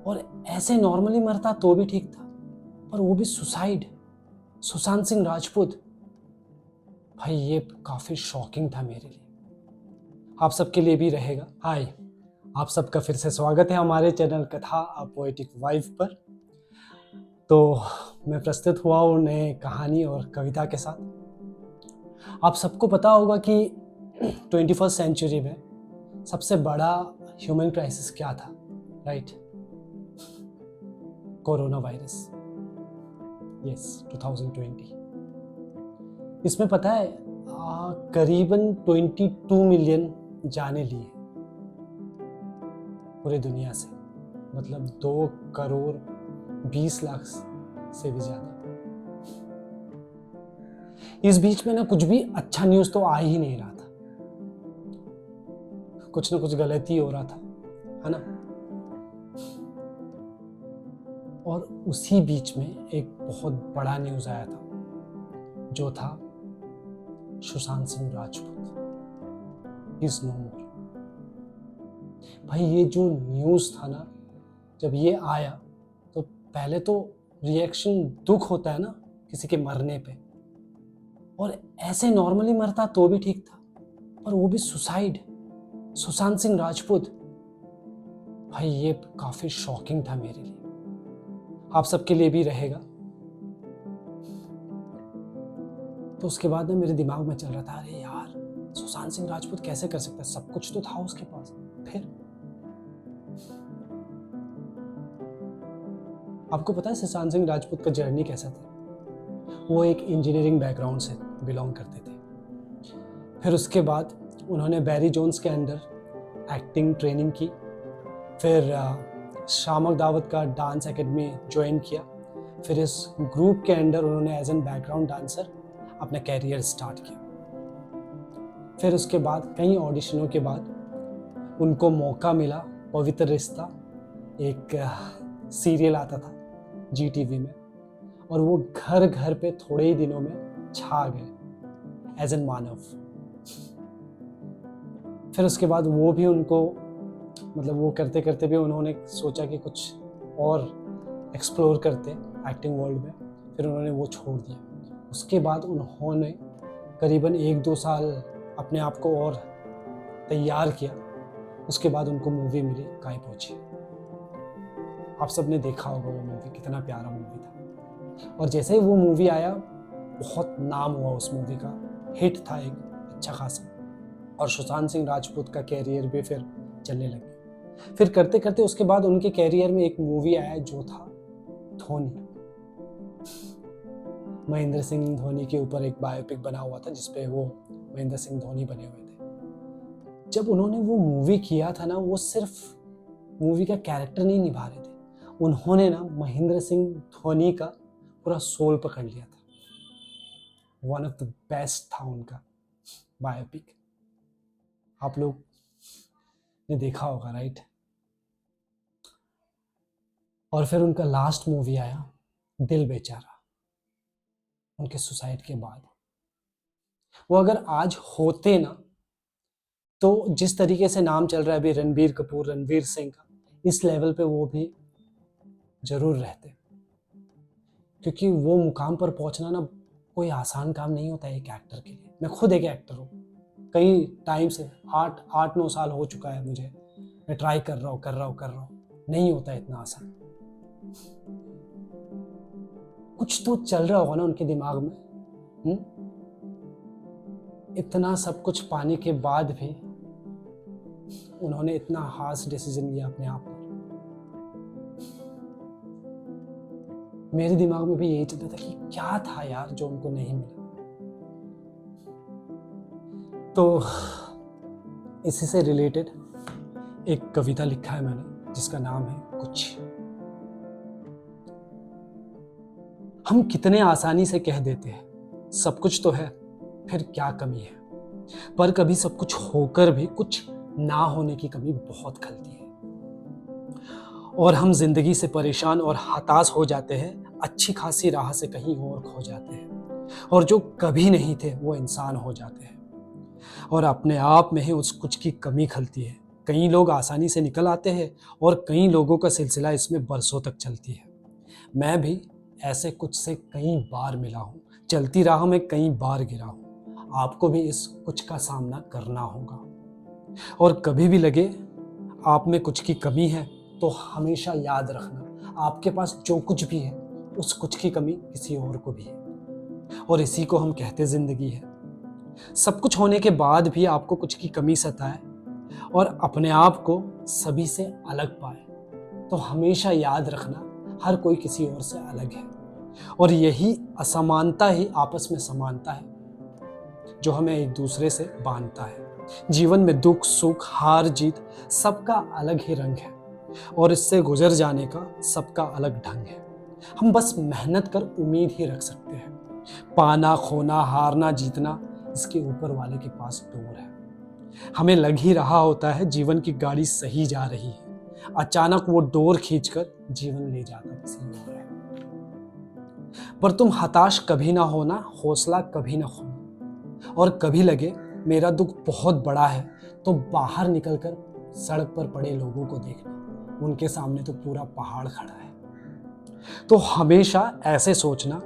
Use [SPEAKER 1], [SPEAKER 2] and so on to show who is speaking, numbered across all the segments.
[SPEAKER 1] और ऐसे नॉर्मली मरता तो भी ठीक था, पर वो भी सुसाइड, सुशांत सिंह राजपूत। भाई ये काफी शॉकिंग था मेरे लिए, आप सबके लिए भी रहेगा। हाय, आप सबका फिर से स्वागत है हमारे चैनल कथा अ पोएटिक वाइफ पर। तो मैं प्रस्तुत हुआ हूँ नए कहानी और कविता के साथ। आप सबको पता होगा कि 21st सेंचुरी में सबसे बड़ा ह्यूमन क्राइसिस क्या था, राइट? Corona virus, yes, 2020। इसमें पता है करीबन 22 मिलियन जाने लिए पूरे दुनिया से, मतलब 2 करोड़ 20 लाख से भी ज्यादा। इस बीच में ना कुछ भी अच्छा न्यूज तो आ ही नहीं रहा था, कुछ ना कुछ गलती हो रहा था, है ना? और उसी बीच में एक बहुत बड़ा न्यूज आया था, जो था सुशांत सिंह राजपूत इज नो मोर। भाई ये जो न्यूज था ना, जब ये आया तो पहले तो रिएक्शन दुख होता है ना किसी के मरने पे, और ऐसे नॉर्मली मरता तो भी ठीक था, पर वो भी सुसाइड, सुशांत सिंह राजपूत। भाई ये काफी शॉकिंग था मेरे लिए, आप सबके लिए भी रहेगा। तो उसके बाद ना मेरे दिमाग में चल रहा था, अरे यार सुशांत सिंह राजपूत कैसे कर सकता है, सब कुछ तो था उसके पास। फिर आपको पता है सुशांत सिंह राजपूत का जर्नी कैसा था? वो एक इंजीनियरिंग बैकग्राउंड से बिलोंग करते थे। फिर उसके बाद उन्होंने बैरी जोन्स के अंडर एक्टिंग ट्रेनिंग की, फिर शामक दावत का डांस एकेडमी ज्वाइन किया, फिर इस ग्रुप के अंडर उन्होंने एज एन बैकग्राउंड डांसर अपना कैरियर स्टार्ट किया। फिर उसके बाद कई ऑडिशनों के बाद उनको मौका मिला पवित्र रिश्ता, एक सीरियल आता था GTV में, और वो घर घर पे थोड़े ही दिनों में छा गए एज एन मानव। फिर उसके बाद वो भी उनको, मतलब वो करते करते भी उन्होंने सोचा कि कुछ और एक्सप्लोर करते एक्टिंग वर्ल्ड में, फिर उन्होंने वो छोड़ दिया। उसके बाद उन्होंने करीबन 1-2 साल अपने आप को और तैयार किया। उसके बाद उनको मूवी मिली काई पहुंची। आप सबने देखा होगा वो मूवी, कितना प्यारा मूवी था। और जैसे ही वो मूवी आया, बहुत नाम हुआ उस मूवी का, हिट था एक अच्छा खासा, और सुशांत सिंह राजपूत का कैरियर भी फिर चलने लगा। फिर करते करते उसके बाद उनके कैरियर में एक मूवी आया जो था धोनी, महेंद्र सिंह धोनी के ऊपर एक बायोपिक बना हुआ था, जिसपे वो महेंद्र सिंह धोनी बने हुए थे। जब उन्होंने वो मूवी किया था ना, वो सिर्फ मूवी का कैरेक्टर नहीं निभा रहे थे, उन्होंने ना महेंद्र सिंह धोनी का पूरा सोल पकड़ लिया था। वन ऑफ द बेस्ट था उनका बायोपिक, आप लोग ने देखा होगा, राइट? और फिर उनका लास्ट मूवी आया दिल बेचारा, उनके सुसाइड के बाद। वो अगर आज होते ना, तो जिस तरीके से नाम चल रहा है अभी रणबीर कपूर, रणवीर सिंह का, इस लेवल पे वो भी जरूर रहते, क्योंकि वो मुकाम पर पहुंचना ना कोई आसान काम नहीं होता है एक एक्टर के लिए। मैं खुद एक एक्टर हूँ, कई टाइम से 8-9 साल हो चुका है मुझे, मैं ट्राई कर रहा हूँ, नहीं होता इतना आसान। कुछ तो चल रहा होगा ना उनके दिमाग में। इतना सब कुछ पाने के बाद भी उन्होंने इतना हार्श डिसीजन लिया अपने आप पर। मेरे दिमाग में भी यही चलता था कि क्या था यार जो उनको नहीं मिला। तो इसी से रिलेटेड एक कविता लिखा है मैंने, जिसका नाम है कुछ। हम कितने आसानी से कह देते हैं सब कुछ तो है, फिर क्या कमी है, पर कभी सब कुछ होकर भी कुछ ना होने की कमी बहुत खलती है, और हम जिंदगी से परेशान और हताश हो जाते हैं, अच्छी खासी राह से कहीं और खो जाते हैं, और जो कभी नहीं थे वो इंसान हो जाते हैं, और अपने आप में ही उस कुछ की कमी खलती है, कई लोग आसानी से निकल आते हैं और कई लोगों का सिलसिला इसमें बरसों तक चलती है। मैं भी ऐसे कुछ से कई बार मिला हूँ, चलती राह में कई बार गिरा हूँ। आपको भी इस कुछ का सामना करना होगा। और कभी भी लगे आप में कुछ की कमी है तो हमेशा याद रखना, आपके पास जो कुछ भी है उस कुछ की कमी किसी और को भी है, और इसी को हम कहते जिंदगी है। सब कुछ होने के बाद भी आपको कुछ की कमी सताए और अपने आप को सभी से अलग पाए तो हमेशा याद रखना, हर कोई किसी और से अलग है, और यही असमानता ही आपस में समानता है जो हमें एक दूसरे से बांधता है। जीवन में दुख सुख हार जीत सबका अलग ही रंग है, और इससे गुजर जाने का सबका अलग ढंग है। हम बस मेहनत कर उम्मीद ही रख सकते हैं। पाना खोना हारना जीतना इसके ऊपर वाले के पास डोर है। हमें लग ही रहा होता है जीवन की गाड़ी सही जा रही है, अचानक वो डोर खींचकर जीवन ले जाता किसी और है। पर तुम हताश कभी ना होना, हौसला कभी ना खोना, और कभी लगे मेरा दुख बहुत बड़ा है तो बाहर निकलकर सड़क पर पड़े लोगों को देखना, उनके सामने तो पूरा पहाड़ खड़ा है। तो हमेशा ऐसे सोचना,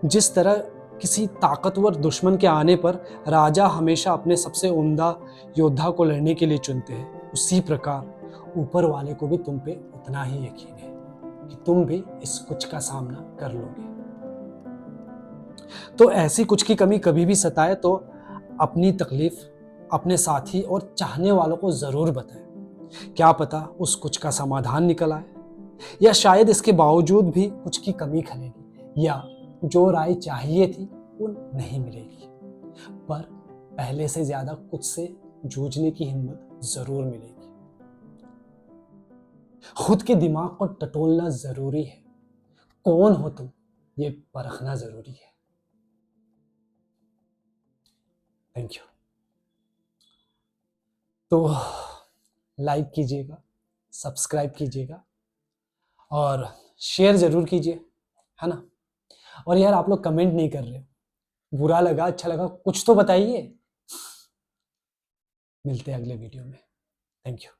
[SPEAKER 1] जिस तरह किसी ताकतवर दुश्मन के आने पर राजा हमेशा अपने सबसे उम्दा योद्धा को लड़ने के लिए चुनते हैं, उसी प्रकार ऊपर वाले को भी तुम पे उतना ही यकीन है कि तुम भी इस कुछ का सामना कर लोगे। तो ऐसी कुछ की कमी कभी भी सताए तो अपनी तकलीफ अपने साथी और चाहने वालों को जरूर बताएं। क्या पता उस कुछ का समाधान निकल आए, या शायद इसके बावजूद भी कुछ की कमी खलेगी, या जो राय चाहिए थी वो नहीं मिलेगी, पर पहले से ज्यादा कुछ से जूझने की हिम्मत जरूर मिलेगी। खुद के दिमाग को टटोलना जरूरी है, कौन हो तुम ये परखना जरूरी है। Thank you. तो लाइक कीजिएगा, सब्सक्राइब कीजिएगा और शेयर जरूर कीजिए, है ना। और यार आप लोग कमेंट नहीं कर रहे, बुरा लगा अच्छा लगा कुछ तो बताइए। मिलते हैं अगले वीडियो में। Thank you.